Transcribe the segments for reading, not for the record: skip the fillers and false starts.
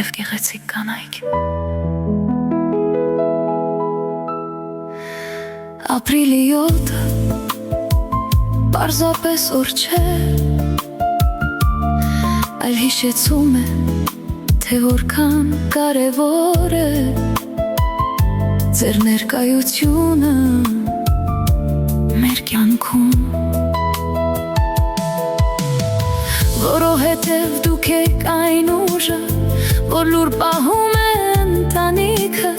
և գեղեցիկ կանայք։ Ապրիլի 7-ը պարզապես օր չէ, այլ հիշեցում է, թե որքան կարևոր է ձեր ներկայությունը մեր կյանքում, որովհետև դուք եք այն ուժը, որ լուր պահում է ընտանիքը,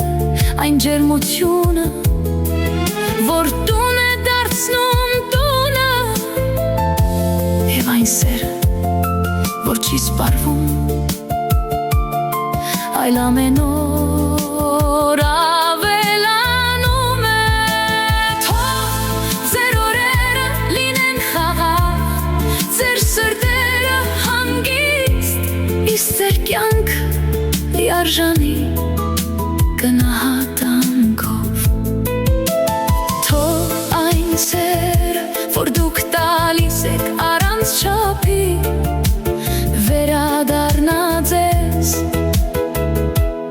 այն ջերմությունը, որ տուն է դարձնում տունը, և այն սերը, որ չի սպառվում, այլ ամեն օր ավելանում է։ Թող ձեր օրերը լինեն խաղաղ, ձեր սրտերը հանգիստ, իսկ ձեր կյանքը լիարժանի գնահատանքով։ Թող այն սերը, որ դուք տալիս եք առանց չափի, վերադառնա ձեզ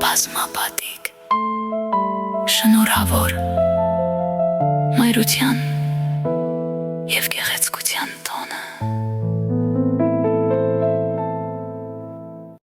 բազմապատիկ։ Շնորհավոր Մայրության